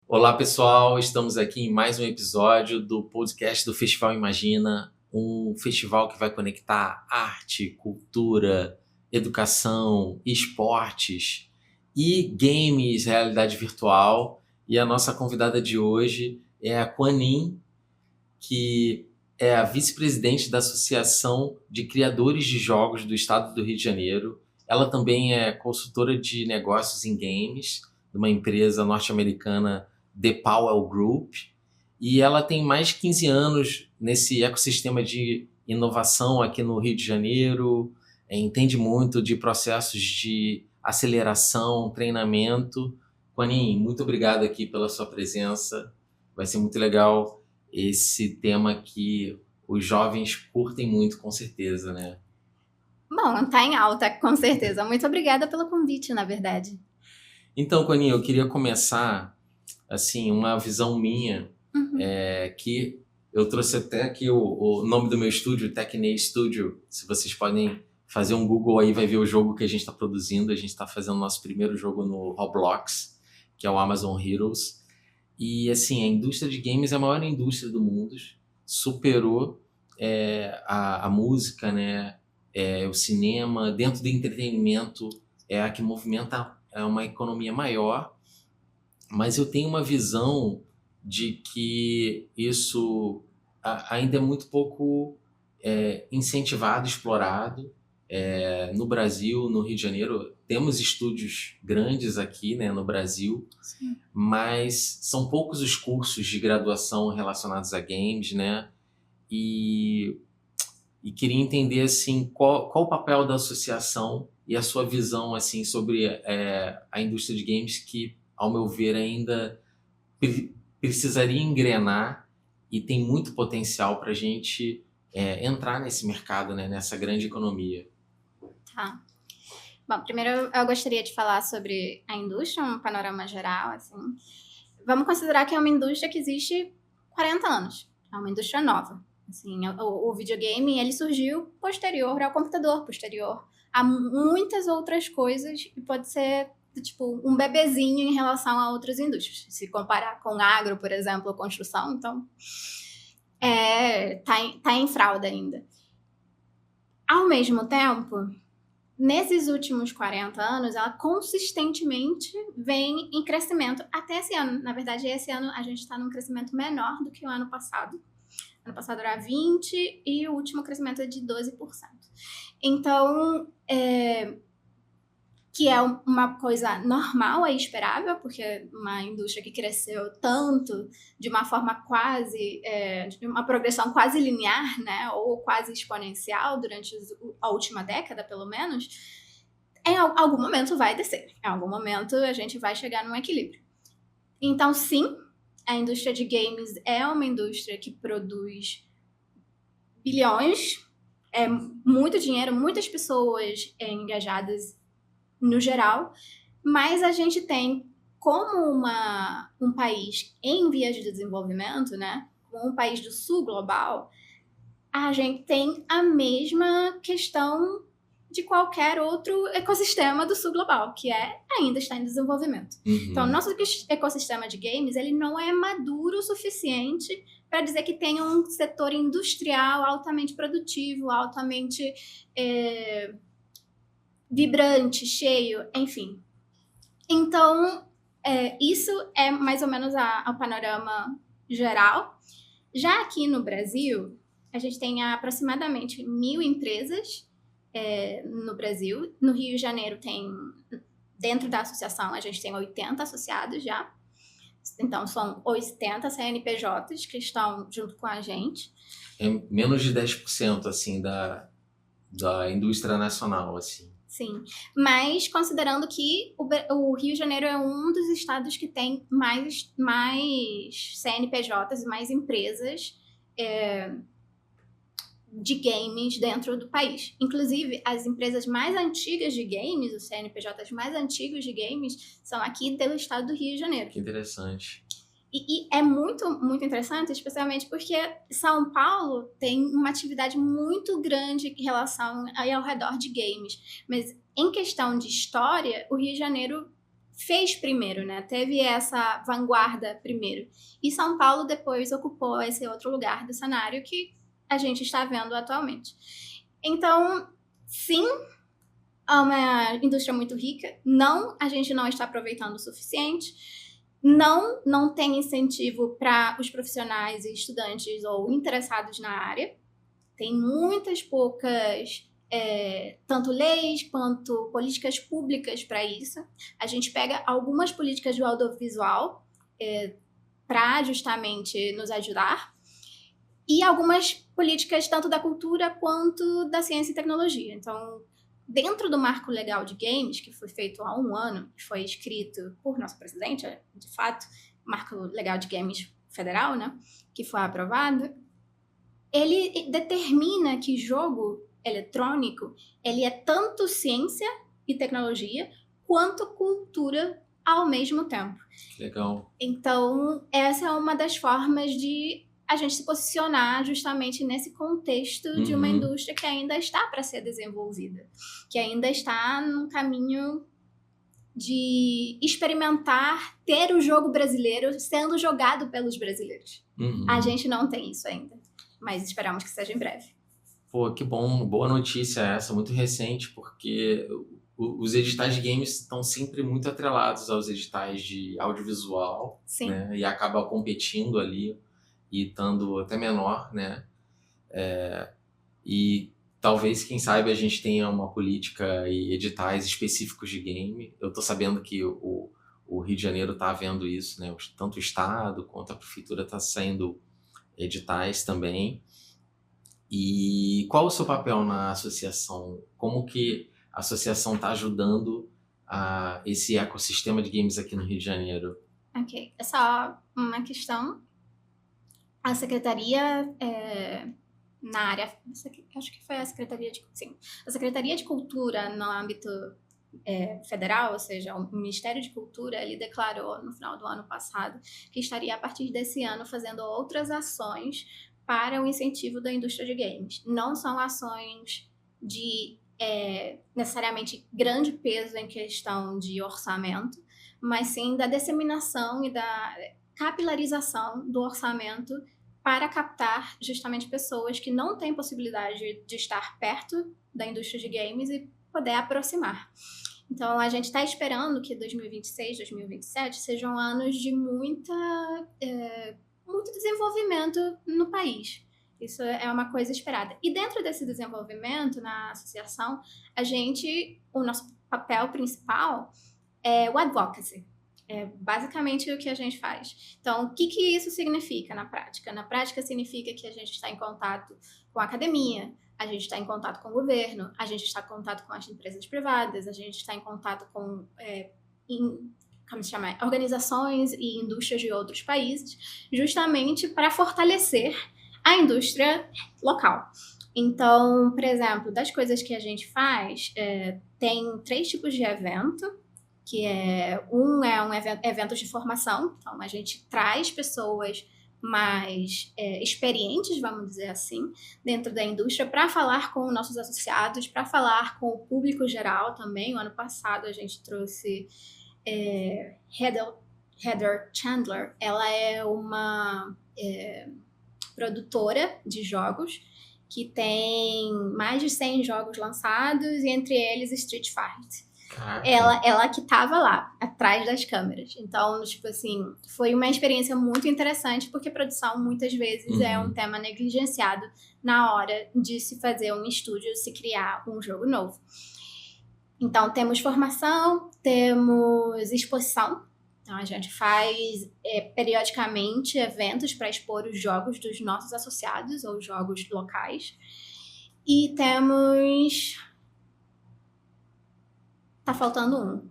Olá pessoal, estamos aqui em mais um episódio do podcast do Festival Imagina, um festival que vai conectar arte, cultura, educação, esportes e games, realidade virtual. E a nossa convidada de hoje é a Quan Ninh, que é a vice-presidente da Associação de Criadores de Jogos do Estado do Rio de Janeiro. Ela também é consultora de negócios em games, de uma empresa norte-americana, The Powell Group, e ela tem mais de 15 anos nesse ecossistema de inovação aqui no Rio de Janeiro, entende muito de processos de aceleração, treinamento. Quan Ninh, muito obrigado aqui pela sua presença. Vai ser muito legal esse tema que os jovens curtem muito, com certeza, né? Bom, tá em alta, com certeza. Muito obrigada pelo convite, na verdade. Então, Quan Ninh, eu queria começar assim, uma visão minha, que eu trouxe até aqui o nome do meu estúdio, Techne Studio. Se vocês podem fazer um Google aí, vai ver o jogo que a gente está produzindo. A gente está fazendo o nosso primeiro jogo no Roblox, que é o Amazon Heroes. E, assim, a indústria de games é a maior indústria do mundo. Superou a música, né? O cinema. Dentro do entretenimento, é a que movimenta uma economia maior. Mas eu tenho uma visão de que isso ainda é muito pouco incentivado, explorado. No Brasil, no Rio de Janeiro, temos estúdios grandes aqui, né, no Brasil, Sim. Mas são poucos os cursos de graduação relacionados a games, né? E queria entender assim, qual o papel da associação e a sua visão assim, sobre a indústria de games que, ao meu ver, ainda precisaria engrenar e tem muito potencial para a gente entrar nesse mercado, né, nessa grande economia. Tá. Bom, primeiro eu gostaria de falar sobre a indústria, um panorama geral, assim. Vamos considerar que é uma indústria que existe 40 anos. É uma indústria nova. Assim, o videogame, ele surgiu posterior ao computador, posterior a muitas outras coisas, e pode ser tipo um bebezinho em relação a outras indústrias. Se comparar com agro, por exemplo, ou construção, então tá em fralda ainda. Ao mesmo tempo, nesses últimos 40 anos, ela consistentemente vem em crescimento até esse ano. Na verdade, esse ano a gente está num crescimento menor do que o ano passado. Ano passado era 20% e o último crescimento é de 12%. Então, que é uma coisa normal e esperável, porque uma indústria que cresceu tanto, de uma forma quase, de uma progressão quase linear, né, ou quase exponencial durante a última década, pelo menos, em algum momento vai descer. Em algum momento a gente vai chegar num equilíbrio. Então, sim, a indústria de games é uma indústria que produz bilhões, muito dinheiro, muitas pessoas engajadas no geral, mas a gente tem, como um país em vias de desenvolvimento, né, como um país do sul global, a gente tem a mesma questão de qualquer outro ecossistema do sul global, que ainda está em desenvolvimento. Uhum. Então, nosso ecossistema de games, ele não é maduro o suficiente para dizer que tem um setor industrial altamente produtivo, altamente vibrante, cheio, enfim. Então, isso é mais ou menos o panorama geral. Já aqui no Brasil, a gente tem aproximadamente 1.000 empresas no Brasil. No Rio de Janeiro dentro da associação, a gente tem 80 associados já. Então, são 80 CNPJs que estão junto com a gente. É menos de 10% assim, da indústria nacional, assim. Sim, mas considerando que o Rio de Janeiro é um dos estados que tem mais CNPJs e mais empresas de games dentro do país. Inclusive, as empresas mais antigas de games, os CNPJs mais antigos de games, são aqui do estado do Rio de Janeiro. Que interessante. E é muito, muito interessante, especialmente porque São Paulo tem uma atividade muito grande em relação aí ao redor de games. Mas em questão de história, o Rio de Janeiro fez primeiro, né? Teve essa vanguarda primeiro. E São Paulo depois ocupou esse outro lugar do cenário que a gente está vendo atualmente. Então, sim, é uma indústria muito rica. Não, a gente não está aproveitando o suficiente. Não tem incentivo para os profissionais e estudantes ou interessados na área. Tem muitas poucas, tanto leis quanto políticas públicas para isso. A gente pega algumas políticas do audiovisual para justamente nos ajudar, e algumas políticas tanto da cultura quanto da ciência e tecnologia. Então, dentro do marco legal de games, que foi feito há 1 ano, que foi escrito por nosso presidente, de fato, marco legal de games federal, né, que foi aprovado, ele determina que jogo eletrônico, ele é tanto ciência e tecnologia, quanto cultura ao mesmo tempo. Legal. Então, essa é uma das formas de a gente se posicionar justamente nesse contexto de uma indústria que ainda está para ser desenvolvida, que ainda está num caminho de experimentar ter o jogo brasileiro sendo jogado pelos brasileiros. A gente não tem isso ainda, mas esperamos que seja em breve. Pô, que bom, boa notícia essa, muito recente, porque os editais de games estão sempre muito atrelados aos editais de audiovisual, Sim. né? E acaba competindo ali e estando até menor, né? E talvez, quem sabe, a gente tenha uma política e editais específicos de game. Eu tô sabendo que o Rio de Janeiro tá vendo isso, né? Tanto o Estado quanto a Prefeitura tá saindo editais também. E qual o seu papel na associação? Como que a associação está ajudando esse ecossistema de games aqui no Rio de Janeiro? Ok, é só uma questão. A secretaria, na área, acho que foi a Secretaria de Cultura no âmbito federal, ou seja, o Ministério de Cultura, ele declarou no final do ano passado que estaria a partir desse ano fazendo outras ações para o incentivo da indústria de games. Não são ações de necessariamente grande peso em questão de orçamento, mas sim da disseminação e da capilarização do orçamento para captar justamente pessoas que não têm possibilidade de estar perto da indústria de games e poder aproximar. Então, a gente está esperando que 2026, 2027 sejam anos de muito desenvolvimento no país. Isso é uma coisa esperada. E dentro desse desenvolvimento, na associação, o nosso papel principal é o advocacy. É basicamente o que a gente faz. Então, o que isso significa na prática? Na prática, significa que a gente está em contato com a academia, a gente está em contato com o governo, a gente está em contato com as empresas privadas, a gente está em contato com organizações e indústrias de outros países, justamente para fortalecer a indústria local. Então, por exemplo, das coisas que a gente faz, tem 3 tipos de evento, que um evento de formação. Então, a gente traz pessoas mais experientes, vamos dizer assim, dentro da indústria, para falar com nossos associados, para falar com o público geral também. O ano passado a gente trouxe Heather Chandler. Ela é uma produtora de jogos que tem mais de 100 jogos lançados, e entre eles Street Fighter. Ela que estava lá, atrás das câmeras. Então, tipo assim, foi uma experiência muito interessante, porque produção, muitas vezes, é um tema negligenciado na hora de se fazer um estúdio, se criar um jogo novo. Então, temos formação, temos exposição. Então, a gente faz, periodicamente, eventos para expor os jogos dos nossos associados, ou jogos locais. E temos... Tá faltando um.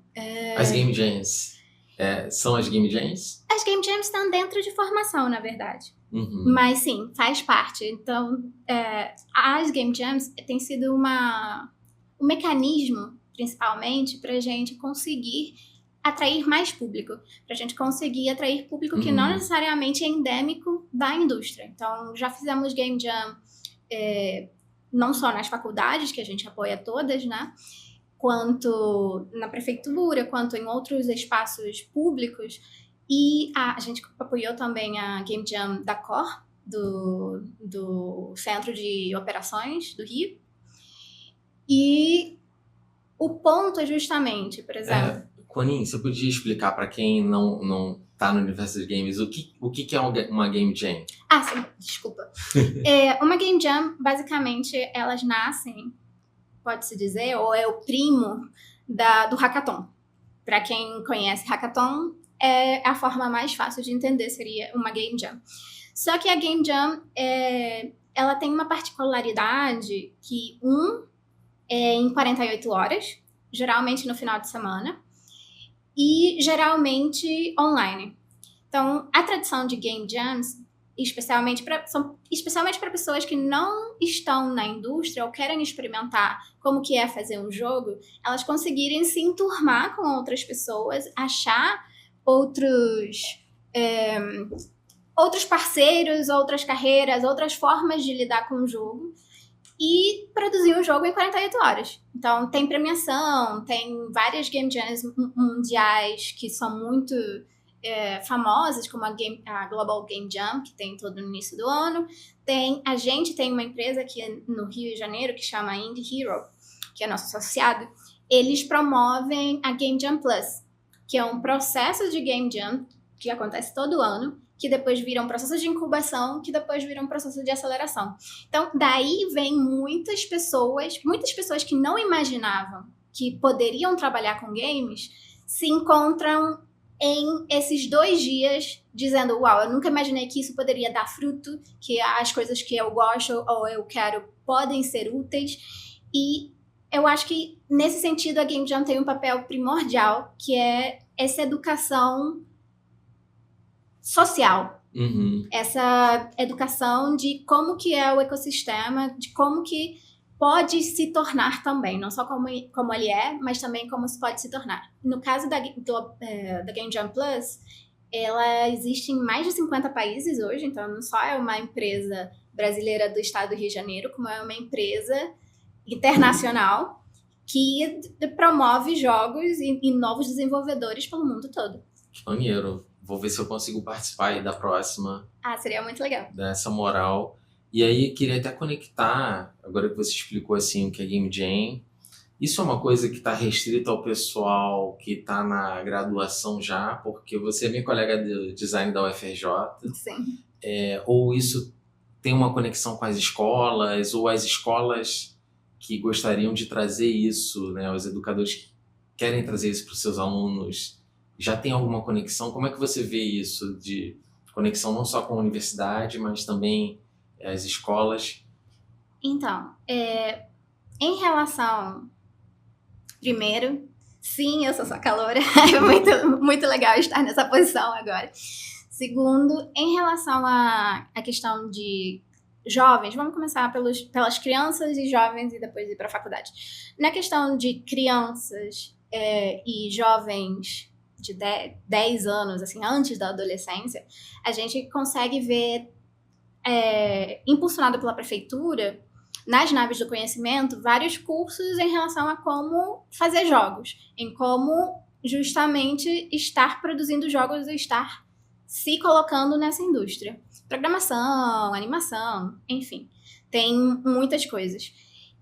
As Game Jams. São as Game Jams? As Game Jams estão dentro de formação, na verdade. Mas sim, faz parte. Então, as Game Jams tem sido um mecanismo, principalmente, para a gente conseguir atrair mais público, para a gente conseguir atrair público que não necessariamente é endêmico da indústria. Então, já fizemos Game Jam não só nas faculdades, que a gente apoia todas, né? Quanto na prefeitura, quanto em outros espaços públicos. E a gente apoiou também a Game Jam da COR, do Centro de Operações do Rio. E o ponto é justamente, por exemplo... Conin, você podia explicar para quem não tá no universo de games o que é uma Game Jam? Ah, sim, desculpa. Uma Game Jam, basicamente, elas nascem, pode-se dizer, ou é o primo do hackathon. Para quem conhece hackathon, a forma mais fácil de entender seria uma Game Jam. Só que a Game Jam, ela tem uma particularidade que, é em 48 horas, geralmente no final de semana, e geralmente online. Então, a tradição de Game Jams, especialmente para pessoas que não estão na indústria ou querem experimentar como que é fazer um jogo, elas conseguirem se enturmar com outras pessoas, achar outros parceiros, outras carreiras, outras formas de lidar com o jogo e produzir um jogo em 48 horas. Então, tem premiação, tem várias Game Jams mundiais que são muito famosas, como a Global Game Jam, que tem todo no início do ano. A gente tem uma empresa aqui no Rio de Janeiro que chama Indie Hero, que é nosso associado. Eles promovem a Game Jam Plus, que é um processo de Game Jam que acontece todo ano, que depois vira um processo de incubação, que depois vira um processo de aceleração. Então, daí vem muitas pessoas que não imaginavam que poderiam trabalhar com games, se encontram em esses 2 dias dizendo, uau, eu nunca imaginei que isso poderia dar fruto, que as coisas que eu gosto ou eu quero podem ser úteis. E eu acho que, nesse sentido, a Game Jam tem um papel primordial, que é essa educação social. Essa educação de como que é o ecossistema, de como que pode se tornar também, não só como ele é, mas também como se pode se tornar. No caso da Game Jam Plus, ela existe em mais de 50 países hoje, então não só é uma empresa brasileira do estado do Rio de Janeiro, como é uma empresa internacional que promove jogos e novos desenvolvedores pelo mundo todo. Maneiro. Vou ver se eu consigo participar aí da próxima. Seria muito legal. Dessa moral. E aí, queria até conectar, agora que você explicou assim o que é Game Jam, isso é uma coisa que está restrita ao pessoal que está na graduação já, porque você é minha colega de design da UFRJ. Sim. Ou isso tem uma conexão com as escolas, ou as escolas que gostariam de trazer isso, né, os educadores que querem trazer isso para os seus alunos, já tem alguma conexão? Como é que você vê isso de conexão não só com a universidade, mas também as escolas? Então, em relação... Primeiro, sim, eu sou sua caloura. É muito, muito legal estar nessa posição agora. Segundo, em relação à questão de jovens, vamos começar pelas crianças e jovens e depois ir para a faculdade. Na questão de crianças e jovens de 10 anos, assim, antes da adolescência, a gente consegue ver, impulsionado pela prefeitura, nas naves do conhecimento, vários cursos em relação a como fazer jogos, em como justamente estar produzindo jogos e estar se colocando nessa indústria. Programação, animação, enfim, tem muitas coisas.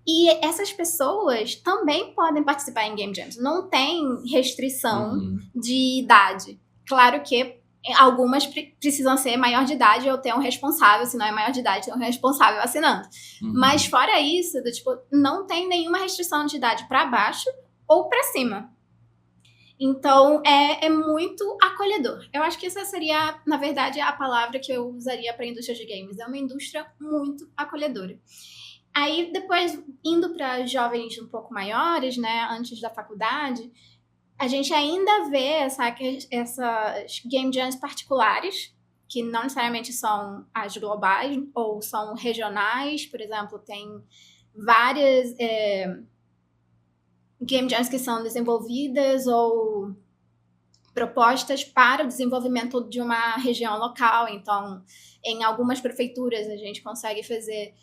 E essas pessoas também podem participar em Game Jams. Não tem restrição de idade. Claro que algumas precisam ser maior de idade ou ter um responsável, se não é maior de idade, ter um responsável assinando. Mas fora isso, não tem nenhuma restrição de idade para baixo ou para cima. Então, é muito acolhedor. Eu acho que essa seria, na verdade, a palavra que eu usaria para a indústria de games. É uma indústria muito acolhedora. Aí, depois, indo para jovens um pouco maiores, né, antes da faculdade, a gente ainda vê essas game jams particulares, que não necessariamente são as globais ou são regionais. Por exemplo, tem várias game jams que são desenvolvidas ou propostas para o desenvolvimento de uma região local. Então, em algumas prefeituras, a gente consegue fazer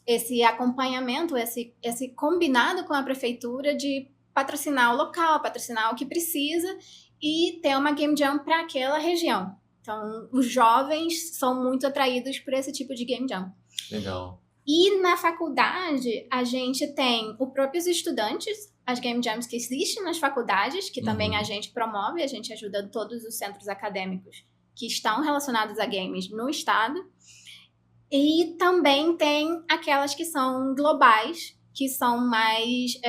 esse acompanhamento, esse combinado com a prefeitura de patrocinar o local, patrocinar o que precisa e ter uma Game Jam para aquela região. Então, os jovens são muito atraídos por esse tipo de Game Jam. Legal. E na faculdade, a gente tem os próprios estudantes, as Game Jams que existem nas faculdades, que também a gente promove, a gente ajuda todos os centros acadêmicos que estão relacionados a games no estado. E também tem aquelas que são globais, que são mais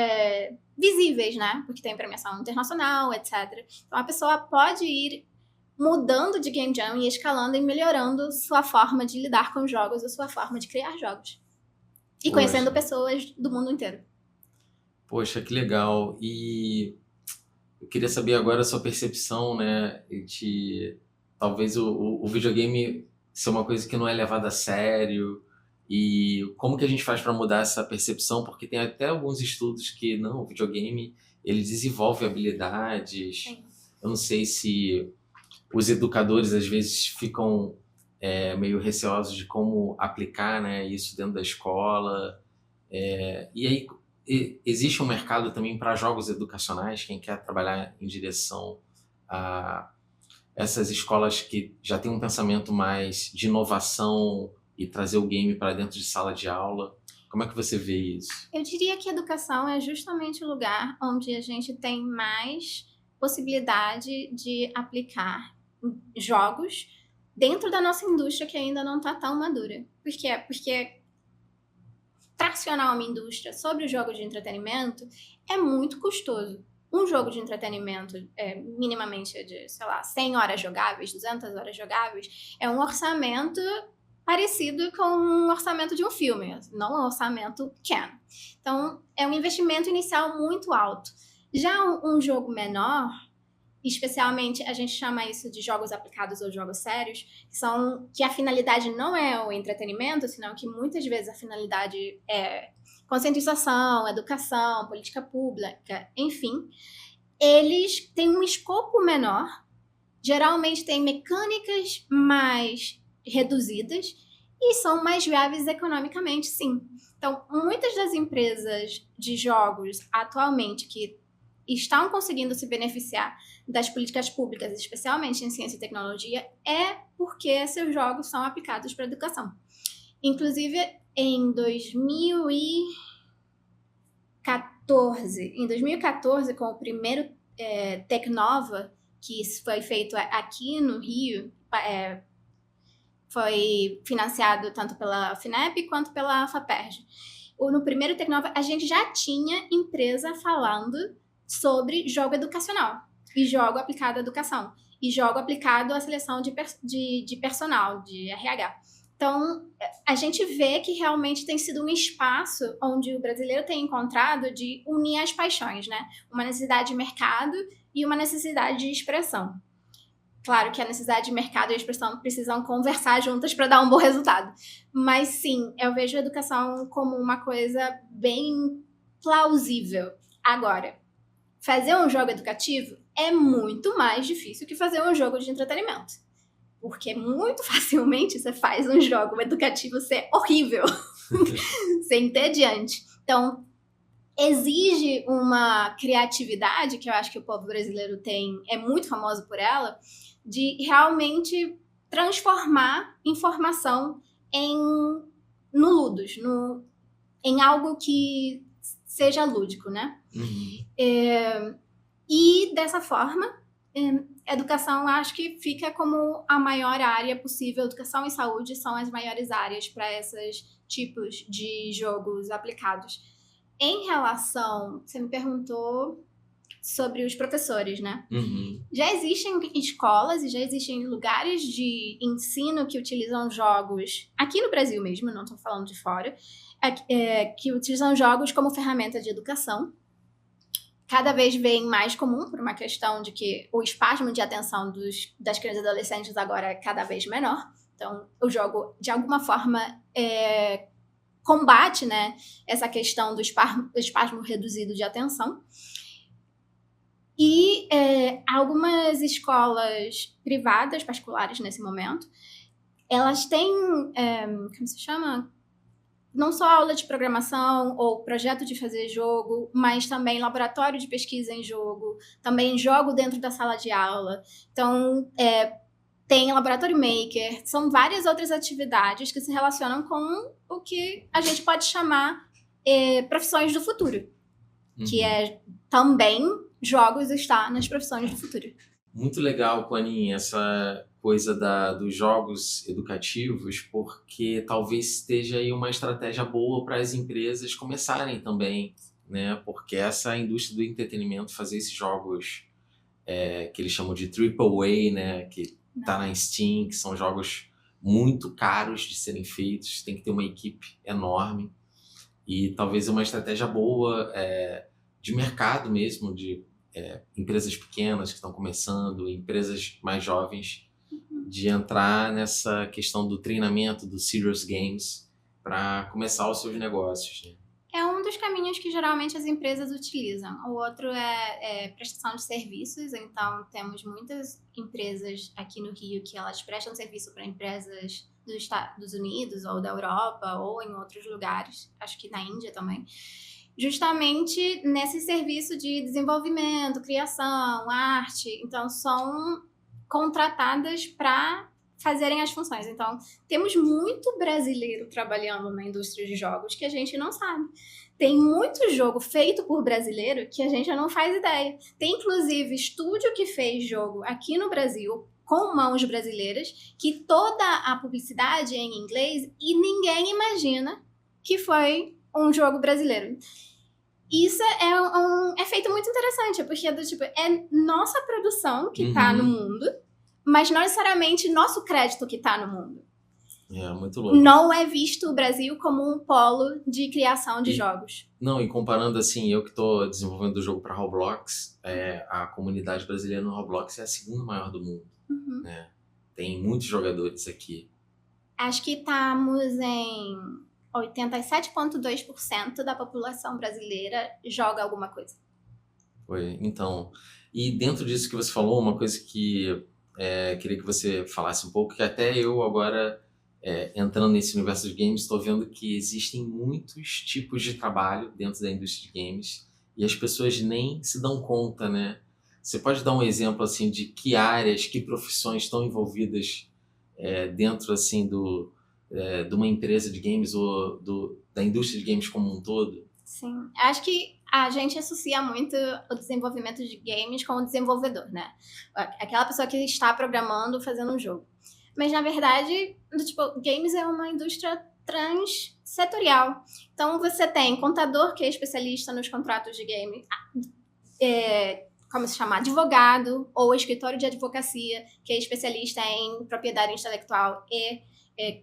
visíveis, né? Porque tem premiação internacional, etc. Então, a pessoa pode ir mudando de Game Jam e escalando e melhorando sua forma de lidar com jogos, a sua forma de criar jogos. E conhecendo pessoas do mundo inteiro. Poxa, que legal. E eu queria saber agora a sua percepção, né, de talvez o videogame ser uma coisa que não é levada a sério, e como que a gente faz para mudar essa percepção, porque tem até alguns estudos que, não, o videogame, ele desenvolve habilidades. Sim. Eu não sei se os educadores, às vezes, ficam meio receosos de como aplicar, né, isso dentro da escola. E aí, existe um mercado também para jogos educacionais, quem quer trabalhar em direção a essas escolas que já têm um pensamento mais de inovação e trazer o game para dentro de sala de aula. Como é que você vê isso? Eu diria que a educação é justamente o lugar onde a gente tem mais possibilidade de aplicar jogos dentro da nossa indústria que ainda não está tão madura. Por quê? Porque tracionar uma indústria sobre os jogos de entretenimento é muito custoso. Um jogo de entretenimento minimamente de, 100 horas jogáveis, 200 horas jogáveis, é um orçamento parecido com um orçamento de um filme, não um orçamento pequeno. Então, é um investimento inicial muito alto. Já um jogo menor, especialmente, a gente chama isso de jogos aplicados ou jogos sérios, que a finalidade não é o entretenimento, senão que muitas vezes a finalidade é conscientização, educação, política pública, enfim. Eles têm um escopo menor, geralmente têm mecânicas mais reduzidas e são mais viáveis economicamente, sim. Então, muitas das empresas de jogos atualmente que estão conseguindo se beneficiar das políticas públicas, especialmente em ciência e tecnologia, é porque seus jogos são aplicados para a educação. Inclusive, em 2014, com o primeiro Tecnova, que foi feito aqui no Rio, foi financiado tanto pela FINEP quanto pela FAPERJ. No primeiro Tecnova, a gente já tinha empresa falando sobre jogo educacional e jogo aplicado à educação e jogo aplicado à seleção de personal, de RH. Então, a gente vê que realmente tem sido um espaço onde o brasileiro tem encontrado de unir as paixões, né? Uma necessidade de mercado e uma necessidade de expressão. Claro que a necessidade de mercado e a expressão precisam conversar juntas para dar um bom resultado. Mas sim, eu vejo a educação como uma coisa bem plausível. Agora, fazer um jogo educativo é muito mais difícil que fazer um jogo de entretenimento. Porque muito facilmente você faz um jogo educativo ser horrível, ser entediante. Então, exige uma criatividade, que eu acho que o povo brasileiro tem, é muito famoso por ela, de realmente transformar informação no ludus, em algo que seja lúdico, né? E dessa forma, a educação, acho que fica como a maior área possível. Educação e saúde são as maiores áreas para esses tipos de jogos aplicados. Em relação, você me perguntou sobre os professores, né? Já existem escolas e já existem lugares de ensino que utilizam jogos, aqui no Brasil mesmo, não estou falando de fora, que utilizam jogos como ferramenta de educação. Cada vez vem mais comum por uma questão de que o espasmo de atenção das crianças e adolescentes agora é cada vez menor. Então, o jogo, de alguma forma, combate, né, essa questão do espasmo reduzido de atenção. E algumas escolas privadas, particulares nesse momento, elas têm, como se chama? Não só aula de programação ou projeto de fazer jogo, mas também laboratório de pesquisa em jogo, também jogo dentro da sala de aula. Então, tem laboratório maker, são várias outras atividades que se relacionam com o que a gente pode chamar profissões do futuro, que é também jogos está nas profissões do futuro. Muito legal, Clanin, essa coisa dos jogos educativos, porque talvez esteja aí uma estratégia boa para as empresas começarem também, né? Porque essa indústria do entretenimento, fazer esses jogos que eles chamam de AAA, né? Que tá na Steam, que são jogos muito caros de serem feitos, tem que ter uma equipe enorme e talvez uma estratégia boa de mercado mesmo, de empresas pequenas que estão começando, empresas mais jovens, de entrar nessa questão do treinamento, do serious games, para começar os seus negócios. Né? É um dos caminhos que geralmente as empresas utilizam. O outro é prestação de serviços. Então, temos muitas empresas aqui no Rio que elas prestam serviço para empresas dos Estados Unidos ou da Europa ou em outros lugares, acho que na Índia também, justamente nesse serviço de desenvolvimento, criação, arte. Então, são contratadas para fazerem as funções. Então, temos muito brasileiro trabalhando na indústria de jogos que a gente não sabe. Tem muito jogo feito por brasileiro que a gente não faz ideia. Tem, inclusive, estúdio que fez jogo aqui no Brasil com mãos brasileiras, que toda a publicidade é em inglês e ninguém imagina que foi um jogo brasileiro. Isso é feito muito interessante, porque é nossa produção que está no mundo, mas não necessariamente nosso crédito que está no mundo. É, muito louco. Não é visto o Brasil como um polo de criação de jogos. Não, e comparando assim, eu que estou desenvolvendo o jogo para Roblox, a comunidade brasileira no Roblox é a segunda maior do mundo. Né? Tem muitos jogadores aqui. Acho que estamos em 87,2% da população brasileira joga alguma coisa. Então, e dentro disso que você falou, uma coisa que queria que você falasse um pouco, que até eu agora, entrando nesse universo de games, estou vendo que existem muitos tipos de trabalho dentro da indústria de games e as pessoas nem se dão conta, né? Você pode dar um exemplo assim de que áreas, que profissões estão envolvidas dentro assim de uma empresa de games ou da indústria de games como um todo? Sim, acho que a gente associa muito o desenvolvimento de games com o desenvolvedor, né? Aquela pessoa que está programando, fazendo um jogo. Mas, na verdade, games é uma indústria transsetorial. Então, você tem contador, que é especialista nos contratos de game, como se chama? Advogado, ou escritório de advocacia, que é especialista em propriedade intelectual e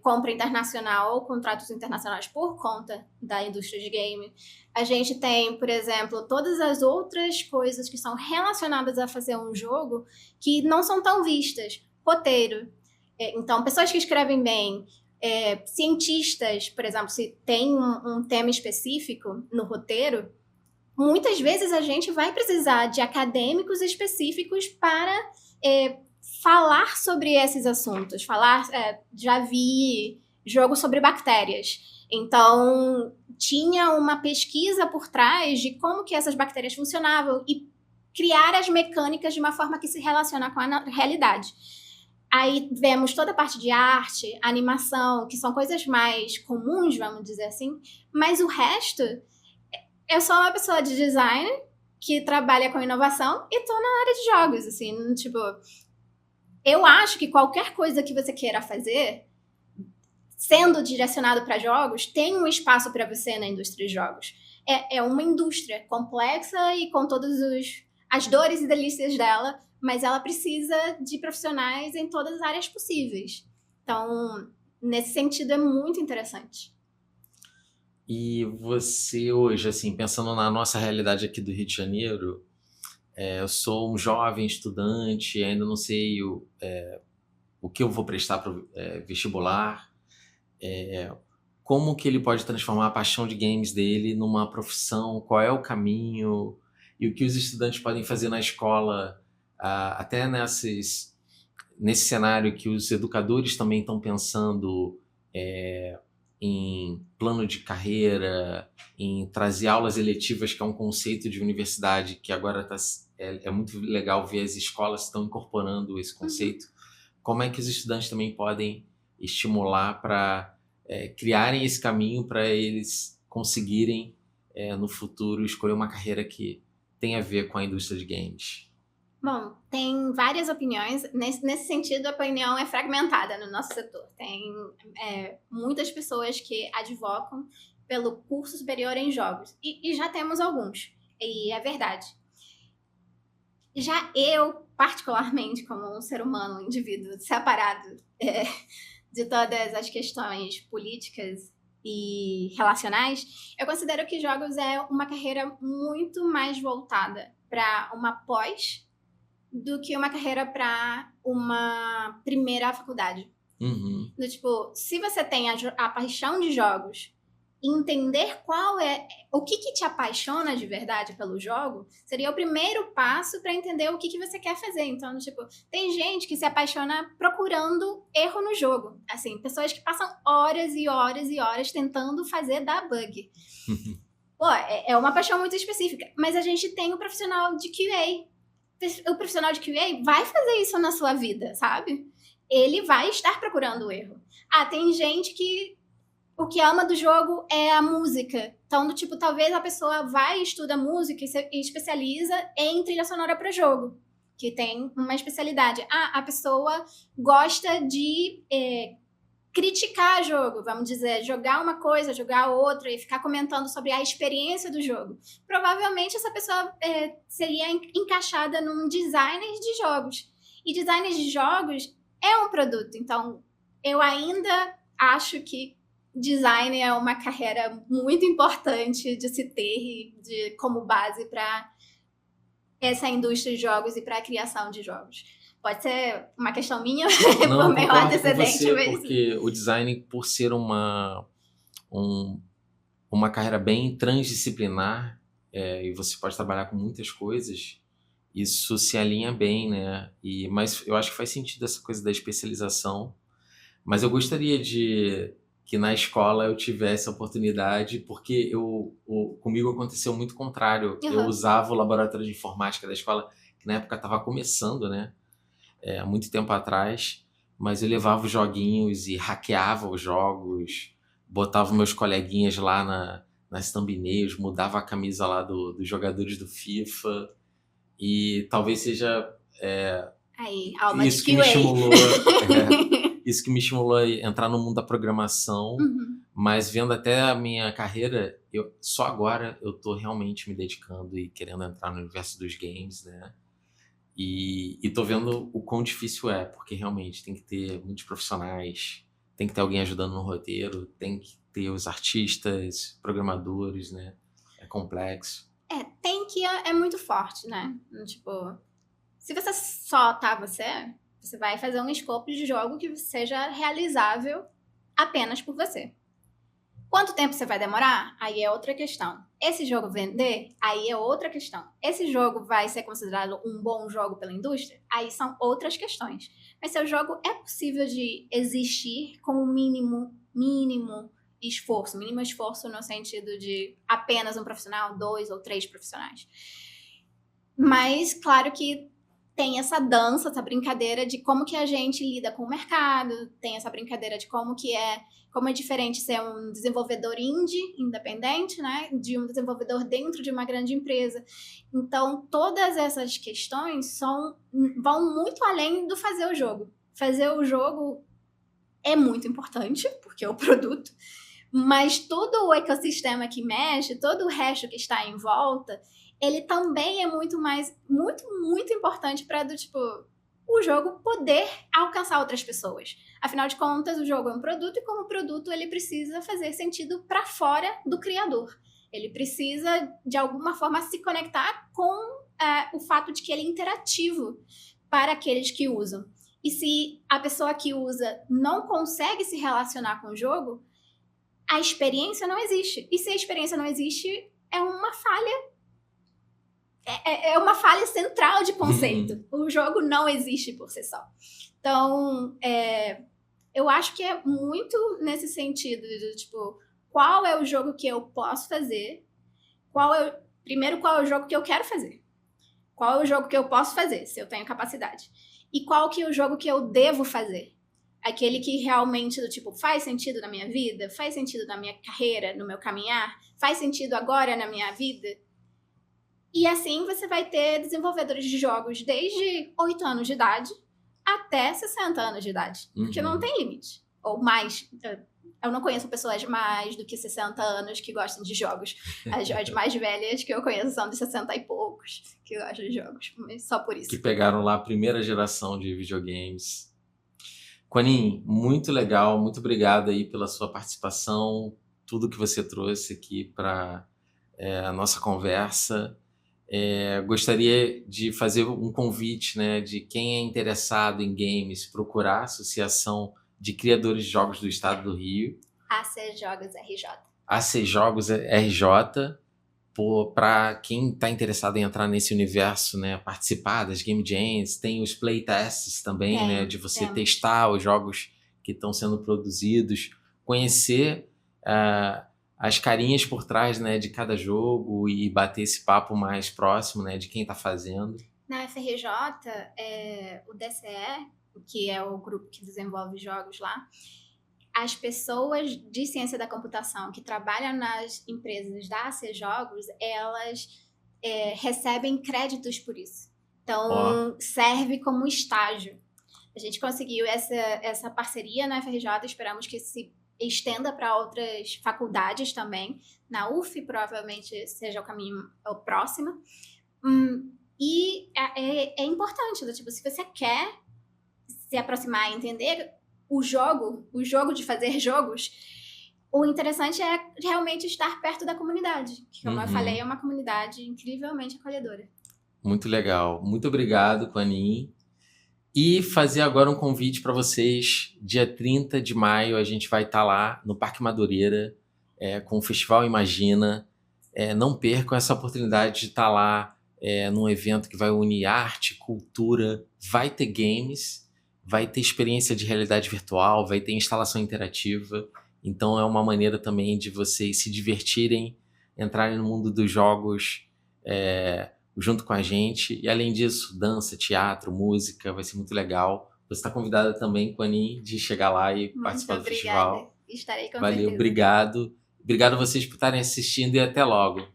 compra internacional ou contratos internacionais por conta da indústria de game. A gente tem, por exemplo, todas as outras coisas que são relacionadas a fazer um jogo que não são tão vistas. Roteiro. Então, pessoas que escrevem bem, cientistas, por exemplo, se tem um tema específico no roteiro, muitas vezes a gente vai precisar de acadêmicos específicos para falar sobre esses assuntos. Já vi jogo sobre bactérias. Então, tinha uma pesquisa por trás de como que essas bactérias funcionavam e criar as mecânicas de uma forma que se relaciona com a realidade. Aí vemos toda a parte de arte, animação, que são coisas mais comuns, vamos dizer assim, mas o resto é só uma pessoa de design que trabalha com inovação e tô na área de jogos, assim, eu acho que qualquer coisa que você queira fazer, sendo direcionado para jogos, tem um espaço para você na indústria de jogos. É uma indústria complexa e com todas as dores e delícias dela, mas ela precisa de profissionais em todas as áreas possíveis. Então, nesse sentido, é muito interessante. E você hoje, assim, pensando na nossa realidade aqui do Rio de Janeiro, eu sou um jovem estudante, ainda não sei o que eu vou prestar para o vestibular, como que ele pode transformar a paixão de games dele numa profissão, qual é o caminho, e o que os estudantes podem fazer na escola, até nesse cenário que os educadores também estão pensando em plano de carreira, em trazer aulas eletivas, que é um conceito de universidade que agora é muito legal ver as escolas estão incorporando esse conceito. Como é que os estudantes também podem estimular para criarem esse caminho para eles conseguirem, no futuro, escolher uma carreira que tem a ver com a indústria de games? Bom, tem várias opiniões. Nesse sentido, a opinião é fragmentada no nosso setor. Tem muitas pessoas que advocam pelo curso superior em jogos. E já temos alguns. E é verdade. Já eu, particularmente, como um ser humano, um indivíduo separado de todas as questões políticas e relacionais, eu considero que jogos é uma carreira muito mais voltada para uma pós do que uma carreira para uma primeira faculdade. Uhum. Do tipo, se você tem a paixão de jogos, entender o que te apaixona de verdade pelo jogo, seria o primeiro passo para entender o que você quer fazer. Então, tipo, tem gente que se apaixona procurando erro no jogo. Assim, pessoas que passam horas e horas e horas tentando fazer dar bug. Pô, é uma paixão muito específica. Mas a gente tem o profissional de QA. O profissional de QA vai fazer isso na sua vida, sabe? Ele vai estar procurando o erro. Tem gente que o que ama do jogo é a música. Então, do tipo, talvez a pessoa vai e estuda música e especializa em trilha sonora para jogo, que tem uma especialidade. A pessoa gosta de criticar jogo, vamos dizer, jogar uma coisa, jogar outra e ficar comentando sobre a experiência do jogo. Provavelmente essa pessoa seria encaixada num designer de jogos. E designer de jogos é um produto. Então, eu ainda acho que design é uma carreira muito importante de se ter como base para essa indústria de jogos e para a criação de jogos. Pode ser uma questão minha, Não, por meu antecedente. Porque o design, por ser uma carreira bem transdisciplinar, e você pode trabalhar com muitas coisas, isso se alinha bem, né? Mas eu acho que faz sentido essa coisa da especialização. Mas eu gostaria que na escola eu tivesse a oportunidade, porque comigo aconteceu muito contrário. Uhum. Eu usava o laboratório de informática da escola, que na época estava começando, né? Há muito tempo atrás, mas eu levava os joguinhos e hackeava os jogos, botava meus coleguinhas lá nas thumbnails, mudava a camisa lá dos jogadores do FIFA, e talvez seja isso que me estimulou. Isso que me estimulou a entrar no mundo da programação, mas vendo até a minha carreira, só agora eu tô realmente me dedicando e querendo entrar no universo dos games, né? E tô vendo o quão difícil é, porque realmente tem que ter muitos profissionais, tem que ter alguém ajudando no roteiro, tem que ter os artistas, programadores, né? É complexo. Tem que é muito forte, né? Tipo, se você só você vai fazer um escopo de jogo que seja realizável apenas por você. Quanto tempo você vai demorar? Aí é outra questão. Esse jogo vender? Aí é outra questão. Esse jogo vai ser considerado um bom jogo pela indústria? Aí são outras questões. Mas seu jogo é possível de existir com o mínimo esforço no sentido de apenas um profissional, 2 ou 3 profissionais. Mas, claro que tem essa dança, essa brincadeira de como que a gente lida com o mercado, tem essa brincadeira de como é diferente ser um desenvolvedor indie, independente, né, de um desenvolvedor dentro de uma grande empresa. Então, todas essas questões vão muito além do fazer o jogo. Fazer o jogo é muito importante, porque é o produto, mas todo o ecossistema que mexe, todo o resto que está em volta, ele também é muito importante para o jogo poder alcançar outras pessoas. Afinal de contas, o jogo é um produto e como produto ele precisa fazer sentido para fora do criador. Ele precisa, de alguma forma, se conectar com o fato de que ele é interativo para aqueles que usam. E se a pessoa que usa não consegue se relacionar com o jogo, a experiência não existe. E se a experiência não existe, é uma falha é uma falha central de conceito. O jogo não existe por si só. Então, eu acho que é muito nesse sentido de, tipo, qual é o jogo que eu posso fazer? Primeiro, qual é o jogo que eu quero fazer? Qual é o jogo que eu posso fazer, se eu tenho capacidade? E qual que é o jogo que eu devo fazer? Aquele que realmente, do tipo, faz sentido na minha vida? Faz sentido na minha carreira, no meu caminhar? Faz sentido agora na minha vida? E assim você vai ter desenvolvedores de jogos desde 8 anos de idade até 60 anos de idade. Porque não tem limite. Ou mais. Eu não conheço pessoas de mais do que 60 anos que gostam de jogos. As mais velhas que eu conheço são de 60 e poucos que gostam de jogos. Mas só por isso. Que pegaram lá a primeira geração de videogames. Quanin, muito legal. Muito obrigado aí pela sua participação. Tudo que você trouxe aqui para a nossa conversa. Gostaria de fazer um convite, né, de quem é interessado em games, procurar a Associação de Criadores de Jogos do Estado do Rio. AC Jogos RJ. AC Jogos RJ, para quem está interessado em entrar nesse universo, né, participar das Game Jams, tem os playtests também, né, de você testar os jogos que estão sendo produzidos, conhecer as carinhas por trás, né, de cada jogo e bater esse papo mais próximo, né, de quem está fazendo. Na FRJ, o DCE, que é o grupo que desenvolve jogos lá, as pessoas de ciência da computação que trabalham nas empresas da AC Jogos, elas recebem créditos por isso. Então, serve como estágio. A gente conseguiu essa parceria na FRJ, esperamos que se estenda para outras faculdades também. Na UF, provavelmente, seja o caminho próximo. E é importante, tipo, se você quer se aproximar e entender o jogo de fazer jogos, o interessante é realmente estar perto da comunidade, que, como eu falei, é uma comunidade incrivelmente acolhedora. Muito legal. Muito obrigado, Quanin. E fazer agora um convite para vocês. Dia 30 de maio a gente vai estar lá no Parque Madureira com o Festival Imagina. Não percam essa oportunidade de estar lá num evento que vai unir arte, cultura, vai ter games, vai ter experiência de realidade virtual, vai ter instalação interativa. Então é uma maneira também de vocês se divertirem, entrarem no mundo dos jogos junto com a gente. E além disso, dança, teatro, música, vai ser muito legal. Você está convidada também, Quanin, de chegar lá e participar do festival. Estarei com Valeu, certeza. obrigado. Obrigado a vocês por estarem assistindo e até logo.